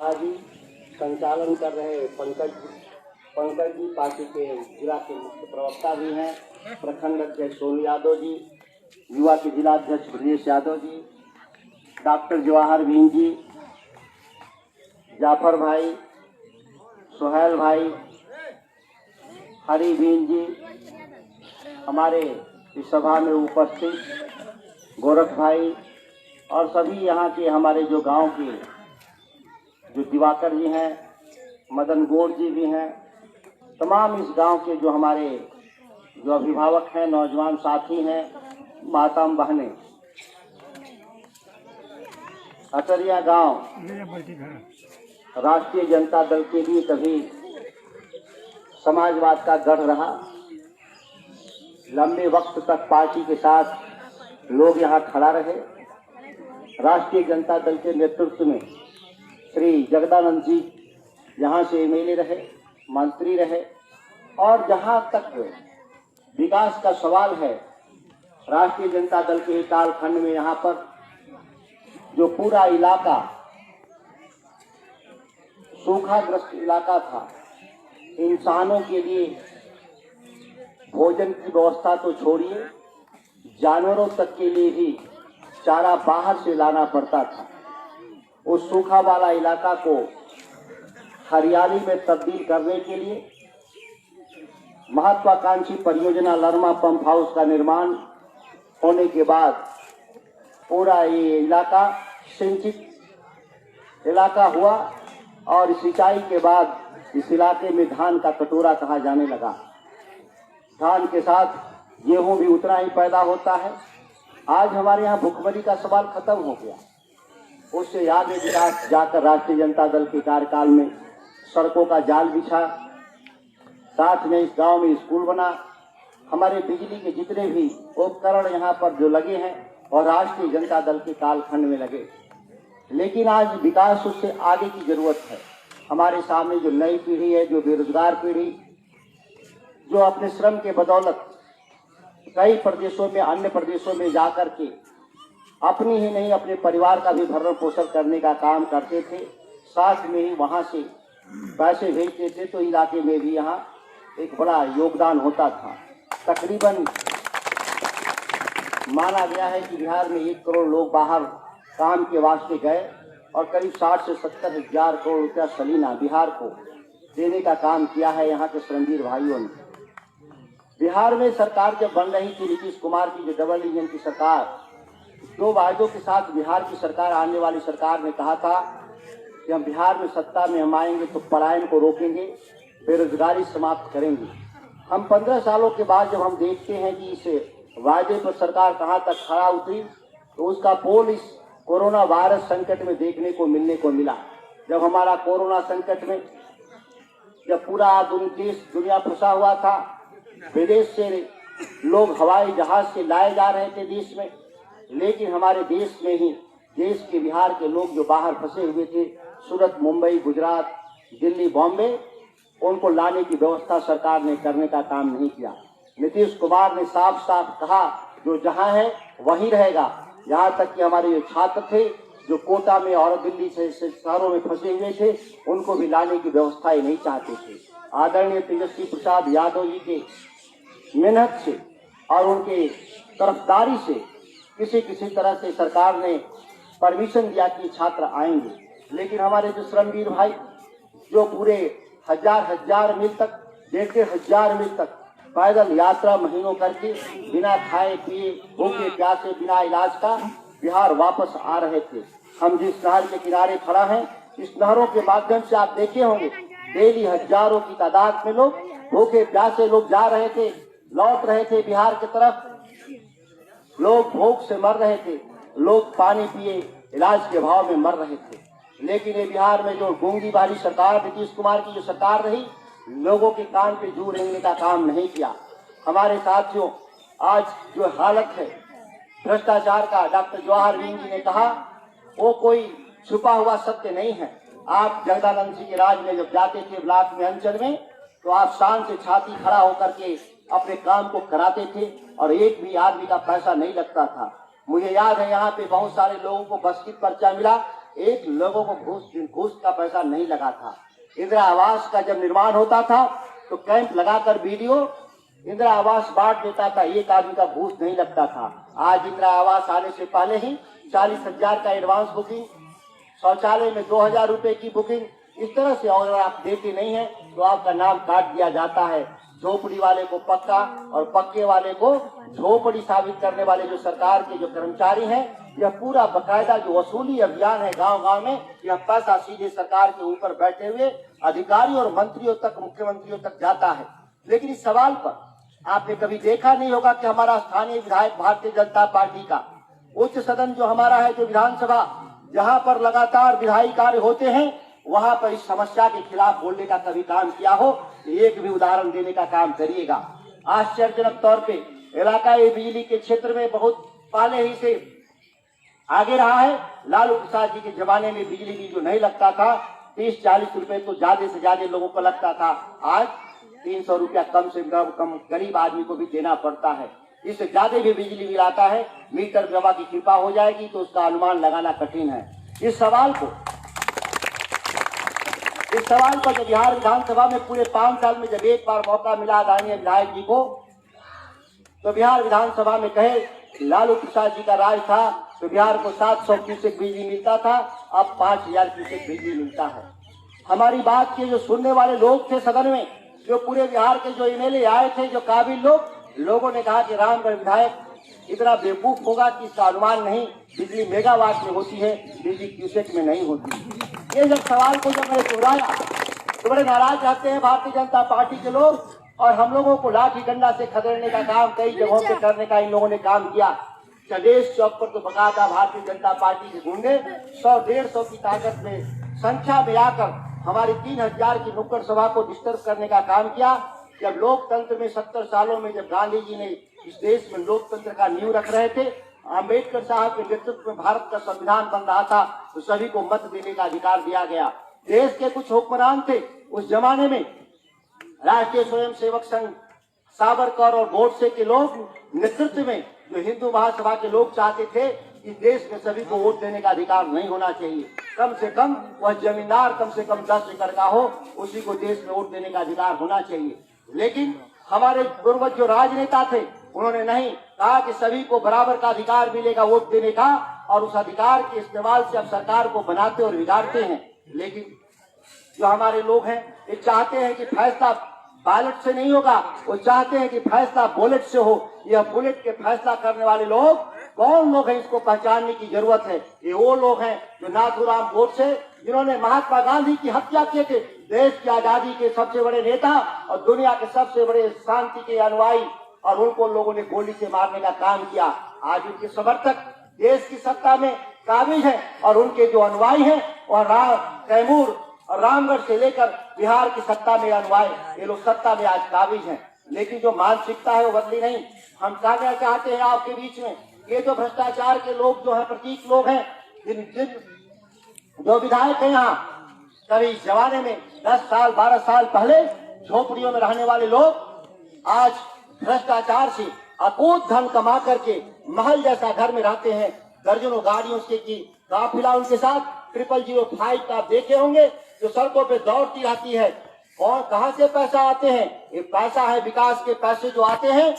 आज ही संचालन कर रहे पंकज जी पार्टी के जिला के मुख्य प्रवक्ता भी हैं, प्रखंड अध्यक्ष सोनू यादव जी, युवा के जिला अध्यक्ष ब्रजेश यादव जी, डॉक्टर जवाहर बीन जी, जाफर भाई, सुहेल भाई, हरी बीन जी, हमारे इस सभा में उपस्थित गोरख भाई और सभी यहाँ के हमारे जो गांव के जो दिवाकर जी हैं, मदन गौड़ जी भी हैं, तमाम इस गांव के जो हमारे जो अभिभावक हैं, नौजवान साथी हैं, माता बहनें, अटरिया गांव राष्ट्रीय जनता दल के लिए कभी समाजवाद का गढ़ रहा। लंबे वक्त तक पार्टी के साथ लोग यहाँ खड़ा रहे। राष्ट्रीय जनता दल के नेतृत्व में श्री जगदानंद जी यहाँ से एमएलए रहे, मंत्री रहे, और जहाँ तक विकास का सवाल है, राष्ट्रीय जनता दल के कालखंड में यहाँ पर जो पूरा इलाका सूखाग्रस्त इलाका था, इंसानों के लिए भोजन की व्यवस्था तो छोड़िए, जानवरों तक के लिए भी चारा बाहर से लाना पड़ता था। उस सूखा वाला इलाका को हरियाली में तब्दील करने के लिए महत्वाकांक्षी परियोजना लरमा पंप हाउस का निर्माण होने के बाद पूरा ये इलाका सिंचित इलाका हुआ और सिंचाई के बाद इस इलाके में धान का कटोरा कहा जाने लगा। धान के साथ गेहूं भी उतना ही पैदा होता है। आज हमारे यहाँ भुखमरी का सवाल खत्म हो गया। उससे आगे विकास जाकर राष्ट्रीय जनता दल के कार्यकाल में सड़कों का जाल बिछा, साथ में इस गांव में स्कूल बना, हमारे बिजली के जितने भी उपकरण यहाँ पर जो लगे हैं और राष्ट्रीय जनता दल के कालखंड में लगे। लेकिन आज विकास उससे आगे की जरूरत है। हमारे सामने जो नई पीढ़ी है, जो बेरोजगार पीढ़ी, जो अपने श्रम के बदौलत कई प्रदेशों में, अन्य प्रदेशों में जाकर के अपनी ही नहीं अपने परिवार का भी भरण पोषण करने का काम करते थे, साथ में ही वहाँ से पैसे भेजते थे, तो इलाके में भी यहाँ एक बड़ा योगदान होता था। तकरीबन माना गया है कि बिहार में 1 करोड़ लोग बाहर काम के वास्ते गए और करीब 60 से 70 हजार करोड़ रुपया सलीना बिहार को देने का काम किया है यहाँ के श्रमजीवी भाइयों ने। बिहार में सरकार जब बन रही थी नीतीश कुमार की, जो डबल इंजन की सरकार, 2 वायदों के साथ बिहार की सरकार, आने वाली सरकार ने कहा था कि हम बिहार में सत्ता में हम आएंगे तो पलायन को रोकेंगे, बेरोजगारी समाप्त करेंगे। हम 15 सालों के बाद जब हम देखते हैं कि इस वायदे पर सरकार कहाँ तक खड़ा उतरी, तो उसका पोल इस कोरोना वायरस संकट में देखने को मिलने को मिला। जब हमारा कोरोना संकट में जब पूरा देश दुनिया फंसा हुआ था, विदेश से लोग हवाई जहाज से लाए जा रहे थे देश में, लेकिन हमारे देश में ही देश के बिहार के लोग जो बाहर फंसे हुए थे, सूरत, मुंबई, गुजरात, दिल्ली, बॉम्बे, उनको लाने की व्यवस्था सरकार ने करने का काम नहीं किया। नीतीश कुमार ने साफ साफ कहा जो जहां है वहीं रहेगा। यहाँ तक कि हमारे जो छात्र थे जो कोटा में और दिल्ली से शहरों में फंसे हुए थे, उनको भी लाने की व्यवस्था ही नहीं चाहते थे। आदरणीय तेजस्वी प्रसाद यादव जी के मेहनत से और उनके तरफदारी से किसी तरह से सरकार ने परमिशन दिया कि छात्र आएंगे। लेकिन हमारे जो श्रमजीवी भाई जो पूरे हजार मील तक, 1,500 मील तक पैदल यात्रा महीनों करके बिना खाए पिए, भूखे प्यासे, बिना इलाज का बिहार वापस आ रहे थे। हम जिस नहर के किनारे खड़ा हैं, इस नहरों के माध्यम से आप देखे होंगे डेली हजारों की तादाद में लोग भूखे प्यासे लोग जा रहे थे, लौट रहे थे बिहार की तरफ। लोग भूख से मर रहे थे, लोग पानी पिए इलाज के अभाव में मर रहे थे। लेकिन ये बिहार में जो गूंगी वाली सरकार, नीतीश कुमार की जो सरकार रही, लोगों के कान पे जू रेंगने का काम नहीं किया। हमारे साथियों, आज जो हालत है भ्रष्टाचार का, डॉक्टर जवाहर बीन जी ने कहा वो कोई छुपा हुआ सत्य नहीं है। आप जगदानंद जी के राज में जब जाते थे ब्लॉक में, अंचल में, तो आप शान से छाती खड़ा होकर के अपने काम को कराते थे और एक भी आदमी का पैसा नहीं लगता था। मुझे याद है यहाँ पे बहुत सारे लोगों को बस की पर्चा मिला, एक लोगों को घूस का पैसा नहीं लगा था। इंदिरा आवास का जब निर्माण होता था तो कैंप लगाकर बीडीओ इंदिरा आवास बांट देता था, एक आदमी का घूस नहीं लगता था। आज इंदिरा आवास आने से पहले ही 40,000 का एडवांस बुकिंग, शौचालय में 2,000 रुपए की बुकिंग, इस तरह से अगर आप देते नहीं है तो आपका नाम काट दिया जाता है। झोपड़ी वाले को पक्का और पक्के वाले को झोपड़ी साबित करने वाले जो सरकार के जो कर्मचारी हैं, यह पूरा बकायदा जो वसूली अभियान है गांव गांव में, यह पैसा सीधे सरकार के ऊपर बैठे हुए अधिकारियों और मंत्रियों तक, मुख्यमंत्रियों तक जाता है। लेकिन इस सवाल पर आपने कभी देखा नहीं होगा कि हमारा स्थानीय विधायक भारतीय जनता पार्टी का उच्च सदन जो हमारा है, जो विधानसभा, जहां पर लगातार विधायी कार्य होते हैं, वहां पर इस समस्या के खिलाफ बोलने का कभी काम किया हो, एक भी उदाहरण देने का काम करिएगा। आश्चर्यजनक तौर पे इलाकाई बिजली के क्षेत्र में बहुत पहले ही से आगे रहा है। लालू प्रसाद जी के जमाने में बिजली बिल जो नहीं लगता था, 30-40 रुपए तो ज्यादा से ज्यादा लोगों को लगता था, आज 300 रुपया कम से कम गरीब आदमी को भी देना पड़ता है। इससे ज्यादा भी बिजली बिल आता है। मीटर बाबा की कृपा हो जाएगी तो उसका अनुमान लगाना कठिन है। इस सवाल पर जब बिहार विधानसभा में पूरे 5 साल में जब एक बार मौका मिला आदरणीय विधायक जी को, तो बिहार विधानसभा में कहे लालू प्रसाद जी का राज था तो बिहार को 700 क्यूसेक बिजली मिलता था, अब 5,000 क्यूसेक बिजली मिलता है। हमारी बात के जो सुनने वाले लोग थे सदन में, जो पूरे बिहार के जो एमएलए आए थे, जो काबिल लोगों ने कहा कि रामगढ़ विधायक इतना बेवकूफ होगा कि इसका अनुमान नहीं, बिजली मेगावाट में होती है, बिजली क्यूसेक में नहीं होती। ये जब सवाल को जब मैंने दोहराया तो बड़े नाराज रहते हैं भारतीय जनता पार्टी के लोग, और हम लोगों को लाठी डंडा से खदेड़ने का काम कई जगहों पे करने का इन लोगों ने काम किया। चंदेश चौक पर तो बकायदा भारतीय जनता पार्टी के गुंडे 100-150 की ताकत में संख्या में आकर हमारी 3,000 की नुक्कड़ सभा को डिस्टर्ब करने का काम किया। जब लोकतंत्र में 70 सालों में जब गांधी जी ने इस देश में लोकतंत्र का नींव रख रहे थे, अम्बेडकर साहब के नेतृत्व में भारत का संविधान बन रहा था, तो सभी को मत देने का अधिकार दिया गया। देश के कुछ हुक्मरान थे उस जमाने में, राष्ट्रीय स्वयंसेवक संघ, सावरकर और गोडसे के लोग नेतृत्व में, जो हिंदू महासभा के लोग चाहते थे कि देश में सभी को वोट देने का अधिकार नहीं होना चाहिए, कम से कम वह जमींदार कम से कम 10 एकड़ का हो, उसी को देश में वोट देने का अधिकार होना चाहिए। लेकिन हमारे पूर्वज जो राजनेता थे, उन्होंने नहीं कहा कि सभी को बराबर का अधिकार मिलेगा वोट देने का, और उस अधिकार के इस्तेमाल से अब सरकार को बनाते और बिगाड़ते हैं। लेकिन जो हमारे लोग हैं, ये चाहते हैं कि फैसला बैलेट से नहीं होगा, वो चाहते हैं कि फैसला बुलेट से हो। यह बुलेट के फैसला करने वाले लोग कौन लोग हैं, इसको पहचानने की जरूरत है। ये वो लोग हैं जो नाथूराम गोडसे, जिन्होंने महात्मा गांधी की हत्या किए थे, देश की आजादी के सबसे बड़े नेता और दुनिया के सबसे बड़े शांति के अनुयायी, और उनको लोगों ने गोली से मारने का काम किया। आज उनके समर्थक देश की सत्ता में काबिज हैं, और उनके जो अनुयायी हैं वह कैमूर और रामगढ़ से लेकर बिहार की सत्ता में अनुयायी, ये लोग सत्ता में आज काबिज हैं। लेकिन जो मानसिकता है वो बदली नहीं। हम कहना चाहते हैं आपके बीच में, ये जो भ्रष्टाचार के लोग जो है, प्रतीक लोग हैं, जिन जो विधायक हैं यहाँ, कभी इस जमाने में 10 साल 12 साल पहले झोपड़ियों में रहने वाले लोग आज भ्रष्टाचार से अकूत धन कमा करके महल जैसा घर में रहते हैं। दर्जनों गाड़ियों से की काफिला उनके साथ 0005 का आप देखे होंगे, जो सड़कों पे दौड़ती रहती है। और कहां से पैसा आते हैं? ये पैसा है विकास के पैसे जो आते हैं।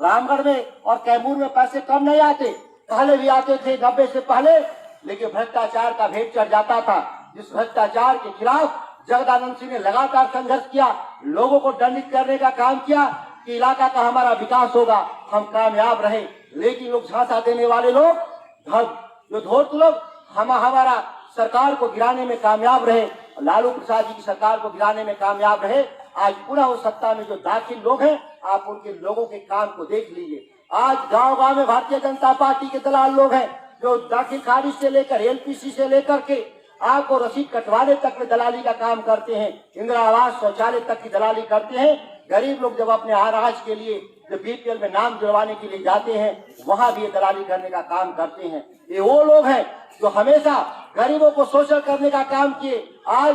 रामगढ़ में और कैमूर में पैसे कम नहीं आते, पहले भी आते थे 90 से पहले, लेकिन भ्रष्टाचार का भेद चढ़ जाता था। जिस भ्रष्टाचार के खिलाफ जगदानंद सिंह ने लगातार संघर्ष किया, लोगों को दंडित करने का काम किया कि इलाका का हमारा विकास होगा, हम कामयाब रहे। लेकिन लोग झांसा देने वाले लोग, जो धूर्त लोग, हमारा सरकार को गिराने में कामयाब रहे, लालू प्रसाद जी की सरकार को गिराने में कामयाब रहे। आज पुनः उस सत्ता में जो दाखिल लोग हैं, आप उनके लोगों के काम को देख लीजिए। आज गांव गांव में भारतीय जनता पार्टी के दलाल लोग हैं, जो दाखिल खारिज से लेकर एलपीसी से लेकर के आपको रसीद कटवाने तक में दलाली का काम करते हैं। इंदिरा आवास शौचालय तक की दलाली करते हैं। गरीब लोग जब अपने आराज के लिए जब बीपीएल में नाम जुड़वाने के लिए जाते हैं, वहां भी ये दलाली करने का काम करते हैं। ये वो लोग हैं जो हमेशा गरीबों को शोषण करने का काम किए। आज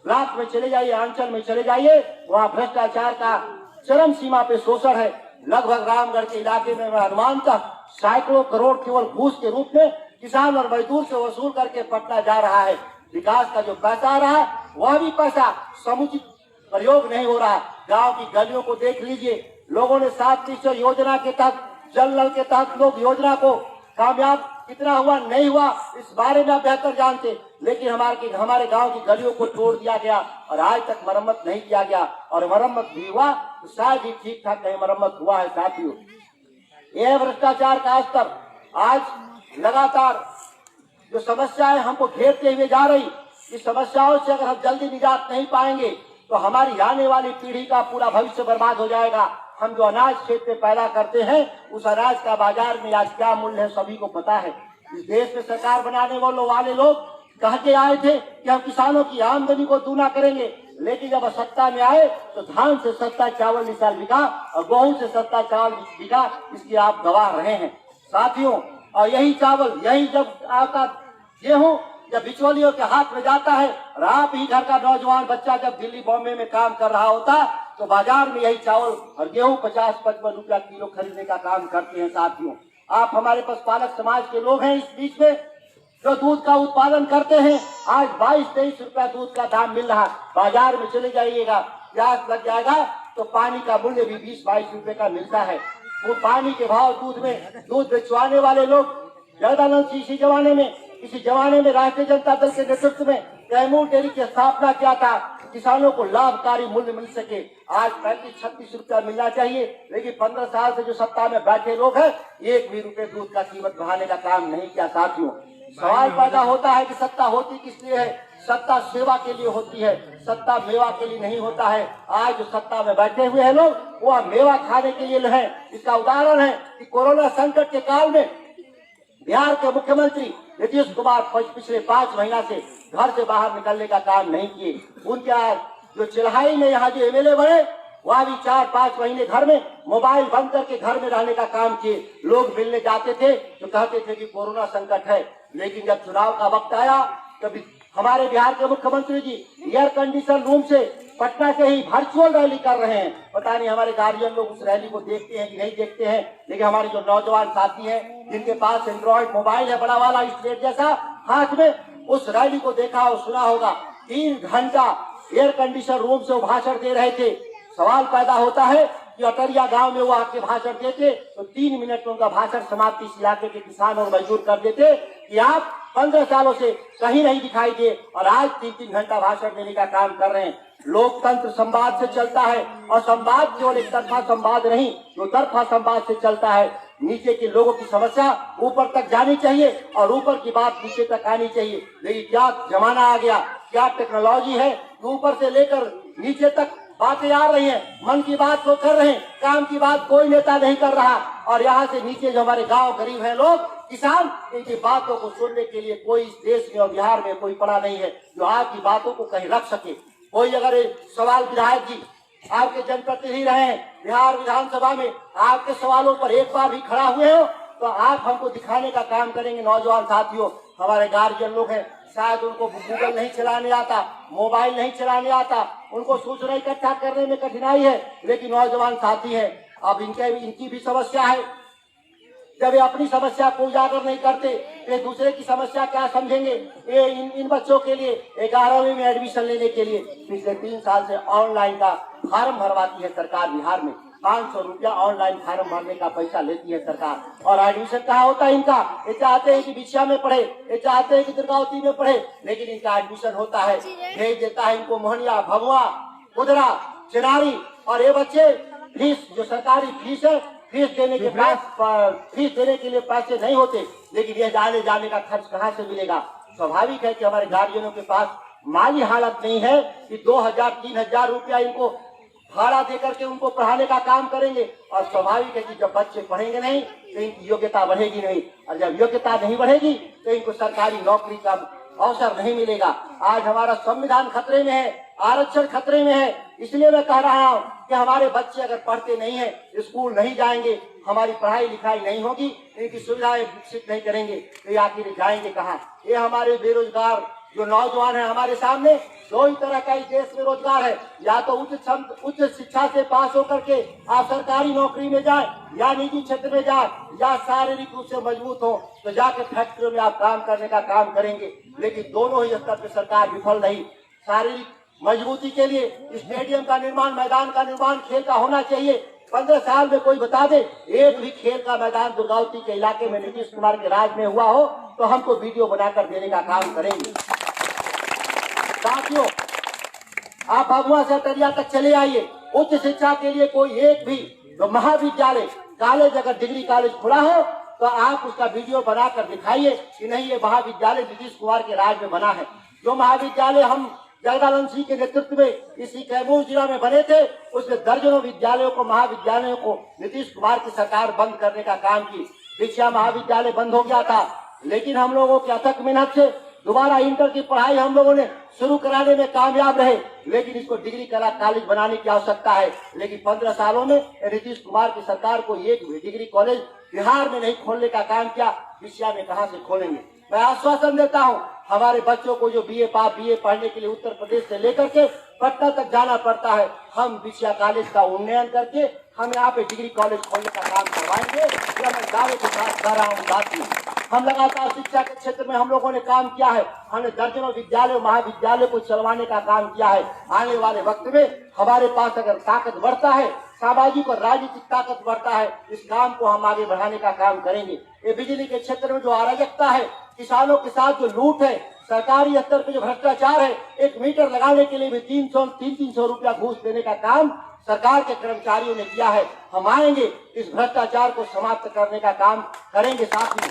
ब्लॉक में चले जाइए, अंचल में चले जाइए, वहाँ भ्रष्टाचार का चरम सीमा पे शोषण है। लगभग रामगढ़ के इलाके में अनुमान तक सैकड़ों करोड़ केवल घूस के रूप में किसान और मजदूर से वसूल करके पटना जा रहा है। विकास का जो पैसा आ रहा है वह भी पैसा समुचित प्रयोग नहीं हो रहा। गांव की गलियों को देख लीजिए, लोगों ने 7 योजना के तहत, जल नल के तहत लोग योजना को कामयाब कितना हुआ नहीं हुआ इस बारे में आप बेहतर जानते, लेकिन हमारे गांव की गलियों को तोड़ दिया गया और आज तक मरम्मत नहीं किया गया, और मरम्मत भी हुआ तो शायद ही ठीक ठाक कहीं मरम्मत हुआ है। साथियों, यह भ्रष्टाचार का स्तर आज लगातार जो समस्याएं हमको घेरते हुए जा रही, इस समस्याओं से अगर हम जल्दी निजात नहीं पाएंगे तो हमारी आने वाली पीढ़ी का पूरा भविष्य बर्बाद हो जाएगा। हम जो अनाज खेत में पैदा करते हैं उस अनाज का बाजार में आज क्या मूल्य है सभी को पता है। इस देश में सरकार बनाने वाले लोग कह के आए थे कि हम किसानों की आमदनी को दूना करेंगे, लेकिन जब सत्ता में आए तो धान से सस्ता चावल इस साल बिका और गेहूं से सस्ता चावल बिका, इसकी आप गवाह रहे हैं। साथियों, और यही चावल, यही जब आपका गेहूं जब बिचौलियों के हाथ में जाता है और आप ही घर का नौजवान बच्चा जब दिल्ली बॉम्बे में काम कर रहा होता तो बाजार में यही चावल और गेहूं 50-55 रुपया किलो खरीदने का काम करते हैं। साथियों, आप हमारे पशुपालक समाज के लोग हैं, इस बीच में जो दूध का उत्पादन करते हैं आज 22-23 रुपया दूध का दाम मिल रहा। बाजार में चले जाइएगा, प्यास लग जाएगा तो पानी का मूल्य भी 20-22 रुपए का मिलता है। वो पानी के भाव दूध बेचवाने वाले लोग जयदानंद इसी जमाने में राष्ट्रीय जनता दल के नेतृत्व में कैमूर डेयरी की स्थापना किया था, किसानों को लाभकारी मूल्य मिल सके। आज 35-36 रुपया मिलना चाहिए, लेकिन 15 साल से जो सत्ता में बैठे लोग हैं 1 भी रुपए दूध का कीमत बढ़ाने का काम नहीं किया। साथियों, सवाल पैदा होता है कि सत्ता होती किस लिए है? सत्ता सेवा के लिए होती है, सत्ता मेवा के लिए नहीं होता है। आज जो सत्ता में बैठे हुए हैं लोग वो मेवा खाने के लिए है। इसका उदाहरण है कि कोरोना संकट के काल में बिहार के मुख्यमंत्री नीतीश कुमार पिछले 5 महीना से घर से बाहर निकलने का काम नहीं किए। उनके जो चिल्हाई में यहाँ जो एमएलए बने वह भी 4-5 महीने घर में मोबाइल बंद करके घर में रहने का काम किए। लोग मिलने जाते थे तो कहते थे कि कोरोना संकट है, लेकिन जब चुनाव का वक्त आया तब हमारे बिहार के मुख्यमंत्री जी एयर कंडीशन रूम से पटना से ही वर्चुअल रैली कर रहे हैं। पता नहीं हमारे गार्जियन लोग उस रैली को देखते हैं कि नहीं देखते हैं, लेकिन हमारे जो नौजवान साथी हैं जिनके पास एंड्रॉइड मोबाइल है बड़ा वाला स्ट्रेट जैसा हाथ में, उस रैली को देखा और सुना होगा। 3 घंटा एयर कंडीशन रूम से वो भाषण दे रहे थे। सवाल पैदा होता है कि अटरिया गांव में वो आके भाषण देते तो 3 मिनट में उनका भाषण समाप्ति इस इलाके के किसान और मजदूर कर देते कि आप 15 सालों से कहीं नहीं दिखाई दे और आज 3-3 घंटा भाषण देने का काम कर रहे हैं। लोकतंत्र संवाद से चलता है और संवाद केवल एक तरफा संवाद नहीं, दो तरफा संवाद से चलता है। नीचे के लोगों की समस्या ऊपर तक जानी चाहिए और ऊपर की बात नीचे तक आनी चाहिए। लेकिन क्या जमाना आ गया, क्या टेक्नोलॉजी है, ऊपर से लेकर नीचे तक बातें आ रही हैं, मन की बात तो कर रहे हैं, काम की बात कोई नेता नहीं कर रहा। और यहाँ से नीचे जो हमारे गांव गरीब हैं लोग, किसान, इनकी बातों को सुनने के लिए कोई इस देश में और बिहार में कोई पड़ा नहीं है जो आपकी बातों को कहीं रख सके। कोई अगर सवाल विधायक जी आपके जनप्रतिनिधि रहे हैं बिहार विधानसभा में, आपके सवालों पर एक बार भी खड़ा हुए हो तो आप हमको दिखाने का काम करेंगे। नौजवान साथियों, हमारे गार्जियन लोग हैं, शायद उनको गूगल नहीं चलाने आता, मोबाइल नहीं चलाने आता, उनको सूचना इकट्ठा करने में कठिनाई है, लेकिन नौजवान साथी हैं, अब इनकी भी समस्या है। जब ये अपनी समस्या को उजागर नहीं करते ये दूसरे की समस्या क्या समझेंगे। ये इन बच्चों के लिए 11वीं में एडमिशन लेने के लिए पिछले 3 साल से ऑनलाइन का फार्म भरवाती है सरकार। बिहार में 500 रुपया ऑनलाइन फार्म भरने का पैसा लेती है सरकार, और एडमिशन कहाँ होता है इनका। ये चाहते हैं कि बिछिया में पढ़े, ये चाहते हैं कि दुर्गावती में पढ़े, लेकिन इनका एडमिशन होता है, भेज देता है इनको मोहनिया, भभुआ, उधरा, चिनारी। और ये बच्चे फीस, जो सरकारी फीस है, फीस देने के लिए पैसे नहीं होते, लेकिन यह जाने का खर्च कहाँ से मिलेगा। स्वाभाविक है कि हमारे गार्जियनों के पास माली हालत नहीं है कि 2000-3000 रुपया इनको भाड़ा देकर के उनको पढ़ाने का काम करेंगे। और स्वाभाविक है कि जब बच्चे पढ़ेंगे नहीं तो इनकी योग्यता बढ़ेगी नहीं, और जब योग्यता नहीं बढ़ेगी तो इनको सरकारी नौकरी का अवसर नहीं मिलेगा। आज हमारा संविधान खतरे में है, आरक्षण खतरे में है, इसलिए मैं कह रहा हूँ कि हमारे बच्चे अगर पढ़ते नहीं है, स्कूल नहीं जाएंगे, हमारी पढ़ाई लिखाई नहीं होगी, इनकी सुविधाएं विकसित नहीं करेंगे तो ये आखिर जाएंगे कहाँ। ये हमारे बेरोजगार जो नौजवान है हमारे सामने, दो ही तरह का इस देश में रोजगार है। या तो उच्च शिक्षा से पास होकर के आप सरकारी नौकरी में जाए, या निजी क्षेत्र में जाए, या शारीरिक रूप से मजबूत हो तो जाके फैक्ट्रियों में आप काम करने का काम करेंगे। लेकिन दोनों ही स्तर पर सरकार विफल रही। शारीरिक मजबूती के लिए स्टेडियम का निर्माण, मैदान का निर्माण खेल का होना चाहिए। 15 साल में कोई बता दे एक भी खेल का मैदान दुर्गावती के इलाके में नीतीश कुमार के राज में हुआ हो तो हमको वीडियो बनाकर देने का काम करेंगे। साथियों, आप भगवा से अटरिया तक चले आइए, उच्च शिक्षा के लिए कोई एक भी जो महाविद्यालय कॉलेज, अगर डिग्री कॉलेज खुला हो तो आप उसका वीडियो बनाकर दिखाइए कि नहीं ये महाविद्यालय नीतीश कुमार के राज में बना है। जो महाविद्यालय हम जगदानंद सिंह के नेतृत्व में इसी कैमूर जिला में बने थे, उसमें दर्जनों विद्यालयों को, महाविद्यालयों को नीतीश कुमार की सरकार बंद करने का काम की। विद्या महाविद्यालय बंद हो गया था, लेकिन हम लोगों की अथक मेहनत से दोबारा इंटर की पढ़ाई हम लोगों ने शुरू कराने में कामयाब रहे। लेकिन इसको डिग्री कॉलेज बनाने की आवश्यकता है। लेकिन 15 सालों में नीतीश कुमार की सरकार को एक भी डिग्री कॉलेज बिहार में नहीं खोलने का काम किया। विषया में कहां से खोलेंगे? मैं आश्वासन देता हूं, हमारे बच्चों को जो बीए पढ़ने के लिए उत्तर प्रदेश से लेकर के पटना तक जाना पड़ता है, हम विषया कॉलेज का उन्नयन करके हम यहाँ पे डिग्री कॉलेज खोलने का काम करवाएंगे। यह मैं दावे के साथ कह रहा हूँ। साथियों, हम लगातार शिक्षा के क्षेत्र में हम लोगों ने काम किया है। हमने दर्जनों विद्यालय, महाविद्यालय को चलवाने का काम किया है। आने वाले वक्त में हमारे पास अगर ताकत बढ़ता है, सामाजिक और राजनीतिक ताकत बढ़ता है, इस काम को हम आगे बढ़ाने का काम करेंगे। ये बिजली के क्षेत्र में जो अराजकता है, किसानों के साथ जो लूट है, सरकारी स्तर पे जो भ्रष्टाचार है, 1 मीटर लगाने के लिए भी 300 रुपया घूस देने का काम सरकार के कर्मचारियों ने किया है। हम आएंगे, इस भ्रष्टाचार को समाप्त करने का काम करेंगे। साथ ही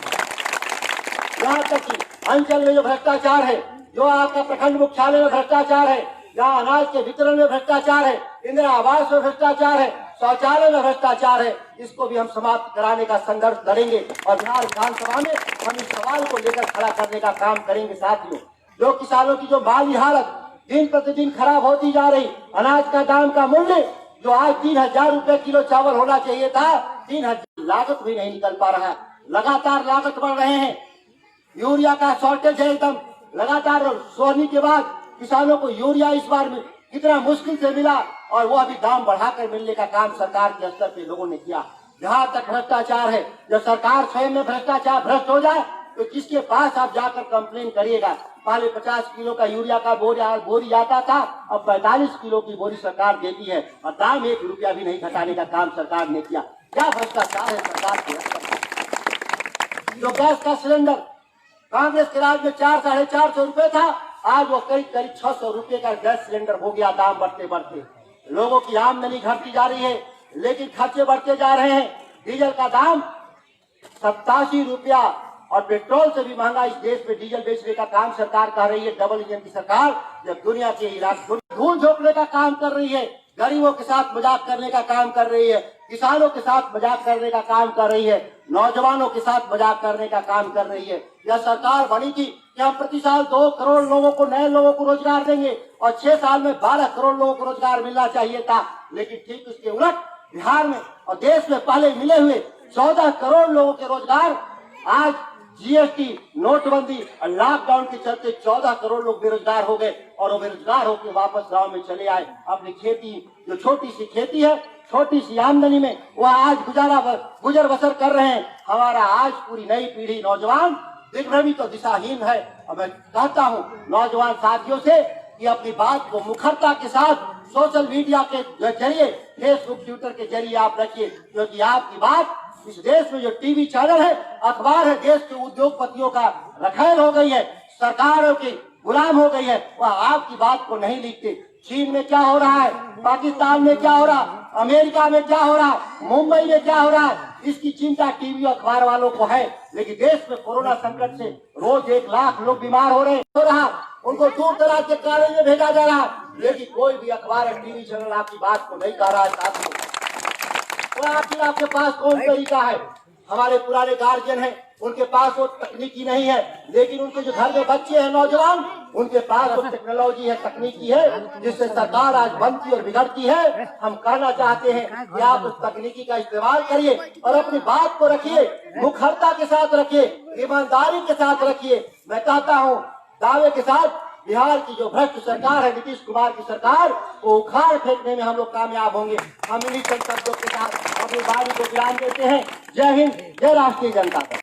यहाँ तक कि अंचल में जो भ्रष्टाचार है, जो आपका प्रखंड मुख्यालय में भ्रष्टाचार है, जहाँ अनाज के वितरण में भ्रष्टाचार है, इंदिरा आवास में भ्रष्टाचार है, शौचालय में भ्रष्टाचार है, इसको भी हम समाप्त कराने का संघर्ष करेंगे। और बिहार विधानसभा में हम इस सवाल को लेकर खड़ा करने का काम करेंगे। साथियों, जो किसानों की जो माली हालत दिन प्रतिदिन खराब होती जा रही, अनाज का दाम का मूल्य जो आज 3000 रुपए किलो चावल होना चाहिए था, 3000 लागत भी नहीं निकल पा रहा। लगातार लागत बढ़ रहे हैं। यूरिया का शॉर्टेज है एकदम लगातार। सोहनी के बाद किसानों को यूरिया इस बार में कितना मुश्किल से मिला, और वो अभी दाम बढ़ाकर मिलने का काम सरकार के स्तर पे लोगों ने किया। जहाँ तक भ्रष्टाचार है, जब सरकार स्वयं में भ्रष्ट हो जाए तो किसके पास आप जाकर कंप्लेन करिएगा? पहले 50 किलो का यूरिया का बोरी आता था, अब 45 किलो की बोरी सरकार देती है, और दाम 1 रुपया भी नहीं घटाने का काम सरकार ने किया। क्या भ्रष्टाचार है सरकार के स्तर। जो गैस का सिलेंडर कांग्रेस के राज में 400-450 रुपए था, आज वो करीब 600 रुपए का गैस सिलेंडर हो गया। दाम बढ़ते बढ़ते लोगों की आमदनी घटती जा रही है, लेकिन खर्चे बढ़ते जा रहे हैं। डीजल का दाम 87 रुपया, और पेट्रोल से भी महंगा इस देश में डीजल बेचने का काम सरकार कर रही है। डबल इंजन की सरकार जब दुनिया के इलाके धूल झोंकने का काम कर रही है, गरीबों के साथ मजाक करने का काम कर रही है, किसानों के साथ मजाक करने का काम कर रही है, नौजवानों के साथ मजाक करने का काम कर रही है। यह सरकार बनी थी कि हम प्रति साल 2 करोड़ लोगों को, नए लोगों को रोजगार देंगे, और 6 साल में 12 करोड़ लोगों को रोजगार मिलना चाहिए था। लेकिन ठीक उसके उलट बिहार में और देश में पहले मिले हुए 14 करोड़ लोगों के रोजगार आज जीएसटी, नोटबंदी और लॉकडाउन के चलते 14 करोड़ लोग बेरोजगार हो गए, और वो बेरोजगार होकर वापस गांव में चले आए। अपनी खेती, जो छोटी सी खेती है, छोटी सी आमदनी में वह आज गुजर बसर कर रहे हैं। हमारा आज पूरी नई पीढ़ी नौजवान दिग्भ्रमित और दिशाहीन है। और मैं कहता हूँ नौजवान साथियों से कि अपनी बात को मुखरता के साथ सोशल मीडिया के जरिए, फेसबुक, ट्विटर के जरिए आप रखिए, क्योंकि आपकी बात इस देश में जो टीवी चैनल है, अखबार है, देश के उद्योगपतियों का रखेल हो गई है, सरकारों की गुलाम हो गई है, वह आपकी बात को नहीं लिखते। चीन में क्या हो रहा है, पाकिस्तान में क्या हो रहा, अमेरिका में क्या हो रहा, मुंबई में क्या हो रहा है, इसकी चिंता टीवी और अखबार वालों को है। लेकिन देश में कोरोना संकट से रोज 1 लाख लोग बीमार हो रहा, उनको दूर दराज के कॉलेज में भेजा जा रहा, लेकिन कोई भी अखबार और टीवी चैनल आपकी बात को नहीं कह रहा है। साथियों, आखिर आपके पास कौन तरीका है? हमारे पुराने गार्जियन हैं, उनके पास वो तकनीकी नहीं है, लेकिन उनके जो घर में बच्चे हैं नौजवान, उनके पास वो टेक्नोलॉजी है, तकनीकी है, जिससे सरकार आज बनती और बिगड़ती है। हम कहना चाहते हैं कि आप उस तकनीकी का इस्तेमाल करिए और अपनी बात को रखिए, मुखरता के साथ रखिए, ईमानदारी के साथ रखिए। मैं कहता हूँ दावे के साथ बिहार की जो भ्रष्ट सरकार है नीतीश कुमार की सरकार, वो उखाड़ फेंकने में हम लोग कामयाब होंगे। हम इन्हीं संकल्पों के साथ अपनी वाणी को विराम देते हैं। जय हिंद, जय राष्ट्रीय जनता दल।